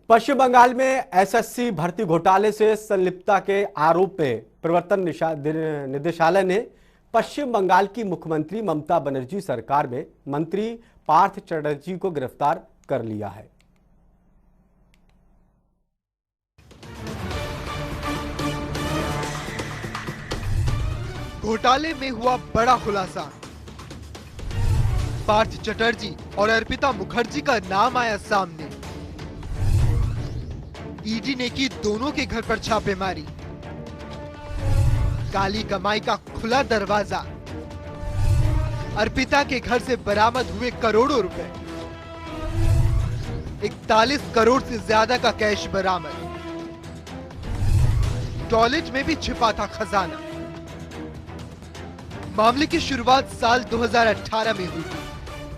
पश्चिम बंगाल में एसएससी भर्ती घोटाले से संलिप्तता के आरोप में प्रवर्तन निदेशालय ने पश्चिम बंगाल की मुख्यमंत्री ममता बनर्जी सरकार में मंत्री पार्थ चटर्जी को गिरफ्तार कर लिया है। घोटाले में हुआ बड़ा खुलासा। पार्थ चटर्जी और अर्पिता मुखर्जी का नाम आया सामने। ईडी ने की दोनों के घर पर छापेमारी। काली कमाई का खुला दरवाजा। अर्पिता के घर से बरामद हुए करोड़ों रुपए। 41 करोड़ से ज्यादा का कैश बरामद। टॉयलेट में भी छिपा था खजाना। मामले की शुरुआत साल 2018 में हुई थी।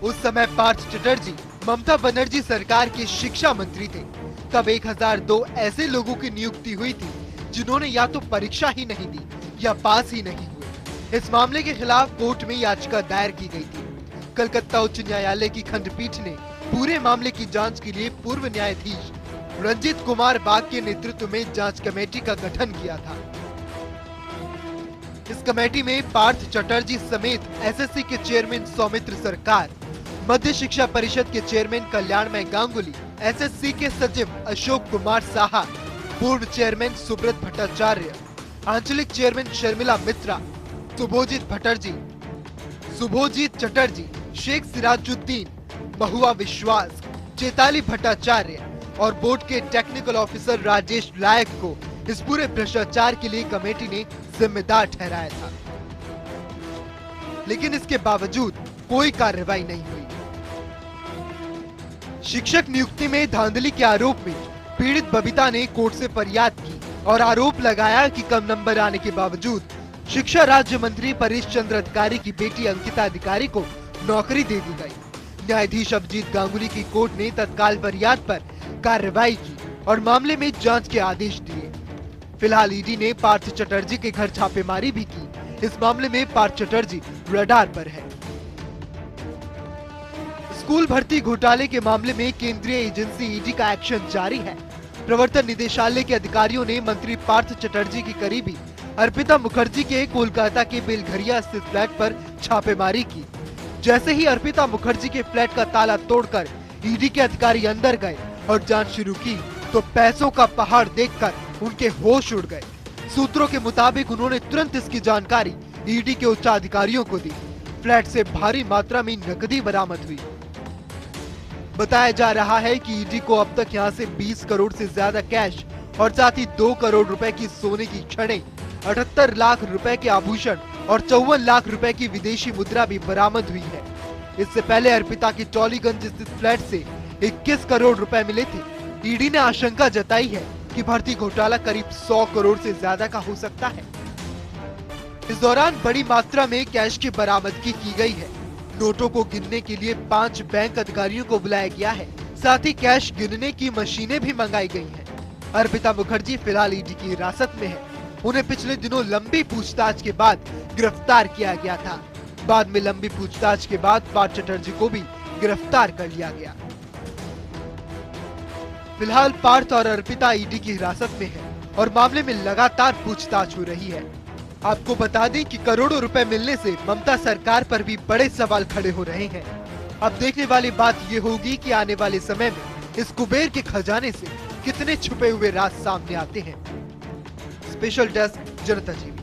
उस समय पार्थ चटर्जी ममता बनर्जी सरकार के शिक्षा मंत्री थे। तब 1002 ऐसे लोगों की नियुक्ति हुई थी जिन्होंने या तो परीक्षा ही नहीं दी या पास ही नहीं हुए। इस मामले के खिलाफ कोर्ट में याचिका दायर की गई थी। कलकत्ता उच्च न्यायालय की खंडपीठ ने पूरे मामले की जांच के लिए पूर्व न्यायाधीश रंजीत कुमार बाग के नेतृत्व में जांच कमेटी का गठन किया था। इस कमेटी में पार्थ चटर्जी समेत एसएससी के चेयरमैन सौमित्र सरकार, मध्य शिक्षा परिषद के चेयरमैन कल्याणमय गांगुली, एसएससी के सचिव अशोक कुमार साहा, पूर्व चेयरमैन सुब्रत भट्टाचार्य, आंचलिक चेयरमैन शर्मिला मित्रा, शुभोजीत चटर्जी, शेख सिराजुद्दीन, महुआ विश्वास, चेताली भट्टाचार्य और बोर्ड के टेक्निकल ऑफिसर राजेश लायक को इस पूरे भ्रष्टाचार के लिए कमेटी ने जिम्मेदार ठहराया था। लेकिन इसके बावजूद कोई कार्रवाई नहीं हुई। शिक्षक नियुक्ति में धांधली के आरोप में पीड़ित बबीता ने कोर्ट से फरियाद की और आरोप लगाया कि कम नंबर आने के बावजूद शिक्षा राज्य मंत्री परेश चंद्र अधिकारी की बेटी अंकिता अधिकारी को नौकरी दे दी गई। न्यायाधीश अभिजीत गांगुली की कोर्ट ने तत्काल फरियाद पर कार्रवाई की और मामले में जांच के आदेश दिए। फिलहाल ईडी ने पार्थ चटर्जी के घर छापेमारी भी की। इस मामले में पार्थ चटर्जी रडार पर है। स्कूल भर्ती घोटाले के मामले में केंद्रीय एजेंसी ईडी का एक्शन जारी है। प्रवर्तन निदेशालय के अधिकारियों ने मंत्री पार्थ चटर्जी की करीबी अर्पिता मुखर्जी के कोलकाता के बेलघरिया स्थित फ्लैट पर छापेमारी की। जैसे ही अर्पिता मुखर्जी के फ्लैट का ताला तोड़कर ईडी के अधिकारी अंदर गए और जांच शुरू की तो पैसों का पहाड़ देखकर उनके होश उड़ गए। सूत्रों के मुताबिक उन्होंने तुरंत इसकी जानकारी ईडी के उच्च अधिकारियों को दी। फ्लैट से भारी मात्रा में नकदी बरामद हुई। बताया जा रहा है कि ईडी को अब तक यहां से 20 करोड़ से ज्यादा कैश और साथ ही 2 करोड़ रुपए की सोने की छड़ें, 78 लाख रुपए के आभूषण और 54 लाख रुपए की विदेशी मुद्रा भी बरामद हुई है। इससे पहले अर्पिता के टॉलीगंज स्थित फ्लैट से 21 करोड़ रुपए मिले थे। ईडी ने आशंका जताई है कि भर्ती घोटाला करीब 100 करोड़ से ज्यादा का हो सकता है। इस दौरान बड़ी मात्रा में कैश की बरामदगी की गई है। नोटों को गिनने के लिए 5 बैंक अधिकारियों को बुलाया गया है। साथ ही कैश गिनने की मशीनें भी मंगाई गई हैं। अर्पिता मुखर्जी फिलहाल ईडी की हिरासत में है। उन्हें पिछले दिनों लंबी पूछताछ के बाद गिरफ्तार किया गया था। बाद में लंबी पूछताछ के बाद पार्थ चटर्जी को भी गिरफ्तार कर लिया गया। फिलहाल पार्थ और अर्पिता ईडी की हिरासत में है और मामले में लगातार पूछताछ हो रही है। आपको बता दें कि करोड़ों रुपए मिलने से ममता सरकार पर भी बड़े सवाल खड़े हो रहे हैं। अब देखने वाली बात ये होगी कि आने वाले समय में इस कुबेर के खजाने से कितने छुपे हुए राज सामने आते हैं। स्पेशल डेस्क, जनता टीवी।